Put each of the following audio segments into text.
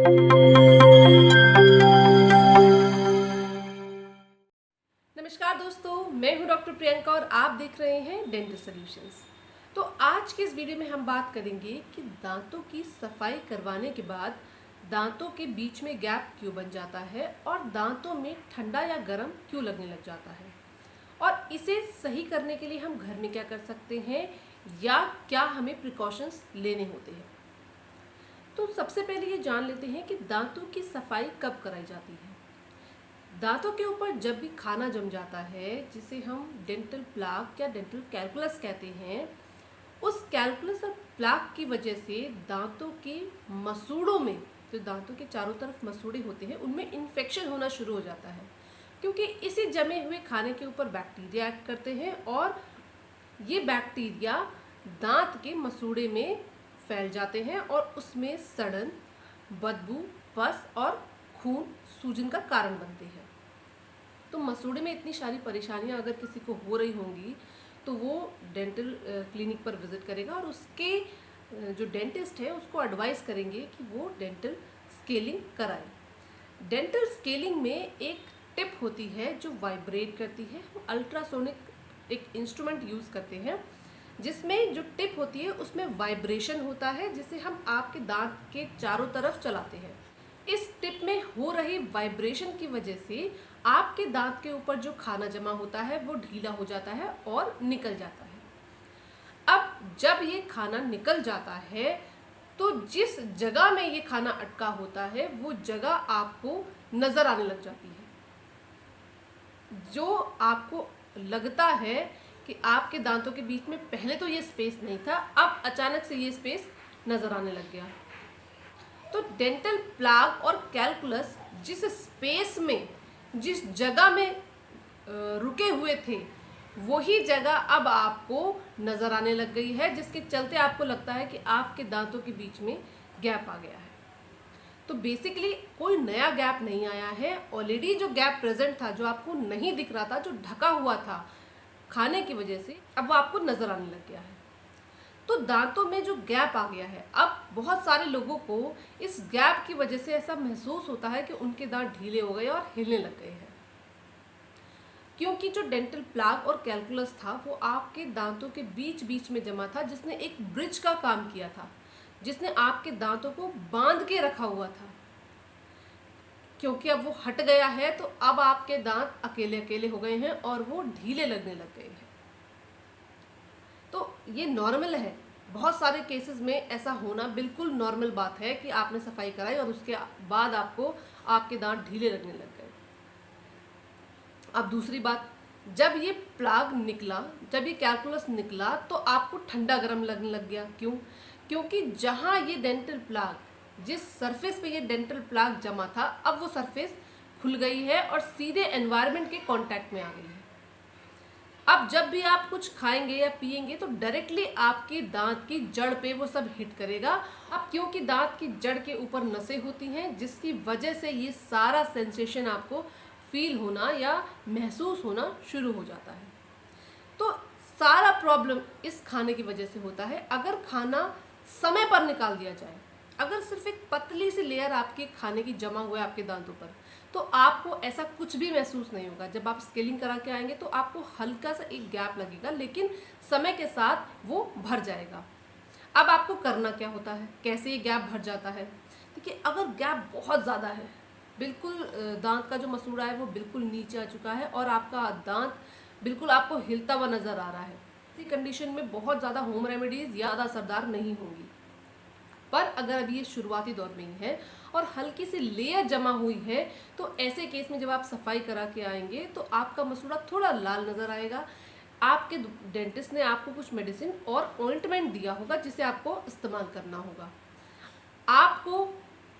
नमस्कार दोस्तों, मैं हूं डॉक्टर प्रियंका और आप देख रहे हैं डेंटल सॉल्यूशंस। तो आज के इस वीडियो में हम बात करेंगे कि दांतों की सफाई करवाने के बाद दांतों के बीच में गैप क्यों बन जाता है और दांतों में ठंडा या गर्म क्यों लगने लग जाता है, और इसे सही करने के लिए हम घर में क्या कर सकते हैं या क्या हमें प्रिकॉशंस लेने होते हैं। तो सबसे पहले ये जान लेते हैं कि दांतों की सफाई कब कराई जाती है। दांतों के ऊपर जब भी खाना जम जाता है, जिसे हम डेंटल प्लाक या डेंटल कैल्कुलस कहते हैं, उस कैल्कुलस और प्लाक की वजह से दांतों के मसूड़ों में, जो दांतों के चारों तरफ मसूड़े होते हैं, उनमें इन्फेक्शन होना शुरू हो जाता है, क्योंकि इसी जमे हुए खाने के ऊपर बैक्टीरिया एक्ट करते हैं और ये बैक्टीरिया दांत के मसूड़े में फैल जाते हैं और उसमें सड़न, बदबू, पस और खून, सूजन का कारण बनते हैं। तो मसूड़े में इतनी सारी परेशानियां अगर किसी को हो रही होंगी तो वो डेंटल क्लिनिक पर विजिट करेगा और उसके जो डेंटिस्ट है उसको एडवाइस करेंगे कि वो डेंटल स्केलिंग कराए। डेंटल स्केलिंग में एक टिप होती है जो वाइब्रेट करती है। अल्ट्रासोनिक एक इंस्ट्रूमेंट यूज़ करते हैं जिसमें जो टिप होती है उसमें वाइब्रेशन होता है, जिसे हम आपके दांत के चारों तरफ चलाते हैं। इस टिप में हो रही वाइब्रेशन की वजह से आपके दांत के ऊपर जो खाना जमा होता है वो ढीला हो जाता है और निकल जाता है। अब जब ये खाना निकल जाता है तो जिस जगह में ये खाना अटका होता है वो जगह आपको नजर आने लग जाती है। जो आपको लगता है कि आपके दांतों के बीच में पहले तो ये स्पेस नहीं था, अब अचानक से ये स्पेस नजर आने लग गया। तो डेंटल प्लाक और कैल्कुलस जिस स्पेस में, जिस जगह में रुके हुए थे, वही जगह अब आपको नजर आने लग गई है, जिसके चलते आपको लगता है कि आपके दांतों के बीच में गैप आ गया है। तो बेसिकली कोई नया गैप नहीं आया है, ऑलरेडी जो गैप प्रेजेंट था, जो आपको नहीं दिख रहा था, जो ढका हुआ था खाने की वजह से, अब वो आपको नजर आने लग गया है। तो दांतों में जो गैप आ गया है, अब बहुत सारे लोगों को इस गैप की वजह से ऐसा महसूस होता है कि उनके दांत ढीले हो गए और हिलने लग गए हैं, क्योंकि जो डेंटल प्लाक और कैल्कुलस था वो आपके दांतों के बीच बीच में जमा था, जिसने एक ब्रिज का काम किया था, जिसने आपके दांतों को बांध के रखा हुआ था। क्योंकि अब वो हट गया है तो अब आपके दांत अकेले अकेले हो गए हैं और वो ढीले लगने लग गए हैं। तो ये नॉर्मल है, बहुत सारे केसेस में ऐसा होना बिल्कुल नॉर्मल बात है कि आपने सफाई कराई और उसके बाद आपको आपके दांत ढीले लगने लग गए। अब दूसरी बात, जब ये प्लाग निकला, जब ये कैल्कुलस निकला तो आपको ठंडा गर्म लगने लग गया। क्यों? क्योंकि जहाँ ये डेंटल प्लाग, जिस सरफेस पे ये डेंटल प्लाग जमा था, अब वो सरफेस खुल गई है और सीधे एनवायरनमेंट के कांटेक्ट में आ गई है। अब जब भी आप कुछ खाएंगे या पिएंगे तो डायरेक्टली आपके दांत की जड़ पे वो सब हिट करेगा। अब क्योंकि दांत की जड़ के ऊपर नसें होती हैं, जिसकी वजह से ये सारा सेंसेशन आपको फील होना या महसूस होना शुरू हो जाता है। तो सारा प्रॉब्लम इस खाने की वजह से होता है। अगर खाना समय पर निकाल दिया जाए, अगर सिर्फ एक पतली सी लेयर आपके खाने की जमा हुआ है आपके दांतों पर, तो आपको ऐसा कुछ भी महसूस नहीं होगा। जब आप स्केलिंग करा के आएंगे तो आपको हल्का सा एक गैप लगेगा, लेकिन समय के साथ वो भर जाएगा। अब आपको करना क्या होता है, कैसे ये गैप भर जाता है? देखिए, अगर गैप बहुत ज़्यादा है, बिल्कुल दांत का जो मसूड़ा है वो बिल्कुल नीचे आ चुका है और आपका दांत बिल्कुल आपको हिलता हुआ नज़र आ रहा है, इसी कंडीशन में बहुत ज़्यादा होम रेमेडीज़ ज़्यादा असरदार नहीं होंगी। पर अगर अभी ये शुरुआती दौर में ही है और हल्की सी लेयर जमा हुई है, तो ऐसे केस में जब आप सफाई करा के आएंगे तो आपका मसूड़ा थोड़ा लाल नज़र आएगा। आपके डेंटिस्ट ने आपको कुछ मेडिसिन और ऑइंटमेंट दिया होगा जिसे आपको इस्तेमाल करना होगा। आपको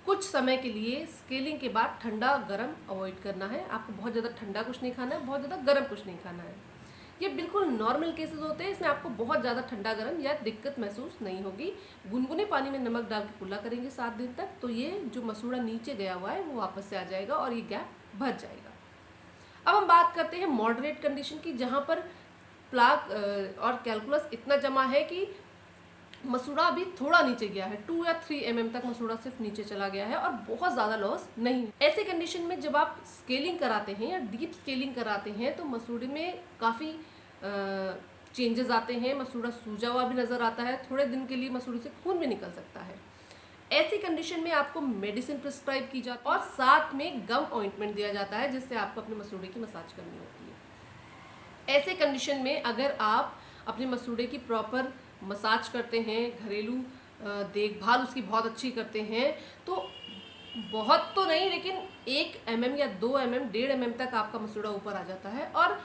कुछ समय के लिए स्केलिंग के बाद ठंडा गर्म अवॉइड करना है। आपको बहुत ज़्यादा ठंडा कुछ नहीं खाना है, बहुत ज़्यादा गर्म कुछ नहीं खाना है। ये बिल्कुल नॉर्मल केसेस होते हैं, इसमें आपको बहुत ज़्यादा ठंडा गर्म या दिक्कत महसूस नहीं होगी। गुनगुने पानी में नमक डाल के कुल्ला करेंगे 7 दिन तक, तो ये जो मसूड़ा नीचे गया हुआ है वो वापस से आ जाएगा और ये गैप भर जाएगा। अब हम बात करते हैं मॉडरेट कंडीशन की, जहाँ पर प्लाक और कैल्कुलस इतना जमा है कि मसूड़ा अभी थोड़ा नीचे गया है, 2 या 3 mm तक मसूड़ा सिर्फ नीचे चला गया है और बहुत ज़्यादा लॉस नहीं। ऐसे कंडीशन में जब आप स्केलिंग कराते हैं या डीप स्केलिंग कराते हैं तो मसूड़े में काफ़ी चेंजेस आते हैं, मसूड़ा सूजा हुआ भी नज़र आता है, थोड़े दिन के लिए मसूड़े से खून भी निकल सकता है। ऐसी कंडीशन में आपको मेडिसिन प्रिस्क्राइब की जाती है और साथ में गम ऑइंटमेंट दिया जाता है जिससे आपको अपने मसूड़े की मसाज करनी होती है। ऐसे कंडीशन में अगर आप अपने मसूड़े की प्रॉपर मसाज करते हैं, घरेलू देखभाल उसकी बहुत अच्छी करते हैं, तो बहुत तो नहीं लेकिन 1 mm या 2 mm 1.5 mm तक आपका मसूड़ा ऊपर आ जाता है और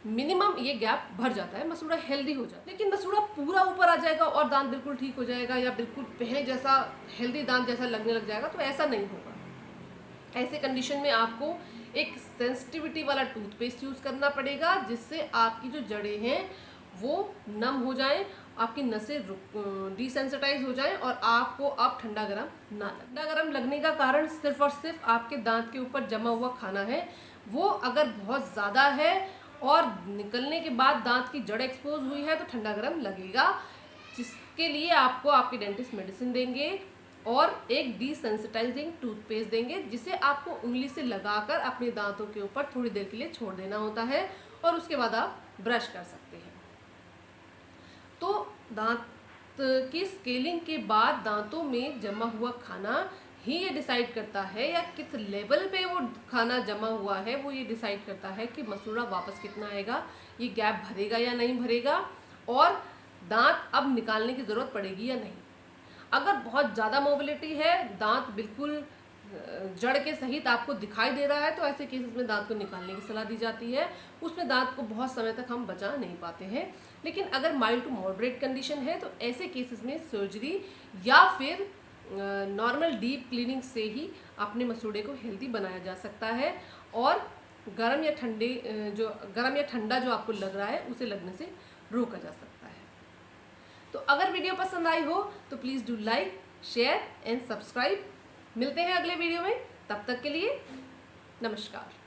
मिनिमम ये गैप भर जाता है, मसूड़ा हेल्दी हो जाता है। लेकिन मसूड़ा पूरा ऊपर आ जाएगा और दांत बिल्कुल ठीक हो जाएगा या बिल्कुल पहले जैसा हेल्दी दांत जैसा लगने लग जाएगा, तो ऐसा नहीं होगा। ऐसे कंडीशन में आपको एक सेंसिटिविटी वाला टूथपेस्ट यूज़ करना पड़ेगा जिससे आपकी जो जड़ें हैं वो नम हो जाएं, आपकी नसें डिसेंसिटाइज हो जाएं और आपको अब ठंडा गरम ना लगे। ठंडा गरम लगने का कारण सिर्फ और सिर्फ आपके दांत के ऊपर जमा हुआ खाना है, वो अगर बहुत ज़्यादा है और निकलने के बाद दांत की जड़ एक्सपोज हुई है तो ठंडा गरम लगेगा, जिसके लिए आपको आपके डेंटिस्ट मेडिसिन देंगे और एक डिसेंसिटाइजिंग टूथपेस्ट देंगे जिसे आपको उंगली से लगाकर अपने दांतों के ऊपर थोड़ी देर के लिए छोड़ देना होता है और उसके बाद आप ब्रश कर सकते हैं। तो दांत की स्केलिंग के बाद दांतों में जमा हुआ खाना ही ये डिसाइड करता है या किस लेवल पे वो खाना जमा हुआ है, वो ये डिसाइड करता है कि मसूड़ा वापस कितना आएगा, ये गैप भरेगा या नहीं भरेगा और दांत अब निकालने की ज़रूरत पड़ेगी या नहीं। अगर बहुत ज़्यादा मोबिलिटी है, दांत बिल्कुल जड़ के सहित आपको दिखाई दे रहा है, तो ऐसे केसेस में दांत को निकालने की सलाह दी जाती है। उसमें दांत को बहुत समय तक हम बचा नहीं पाते हैं। लेकिन अगर माइल्ड टू मॉडरेट कंडीशन है तो ऐसे केसेस में सर्जरी या फिर नॉर्मल डीप क्लीनिंग से ही अपने मसूड़े को हेल्दी बनाया जा सकता है और गर्म या ठंडा जो आपको लग रहा है उसे लगने से रोका जा सकता है। तो अगर वीडियो पसंद आई हो तो please do like, share and subscribe. मिलते हैं अगले वीडियो में, तब तक के लिए नमस्कार।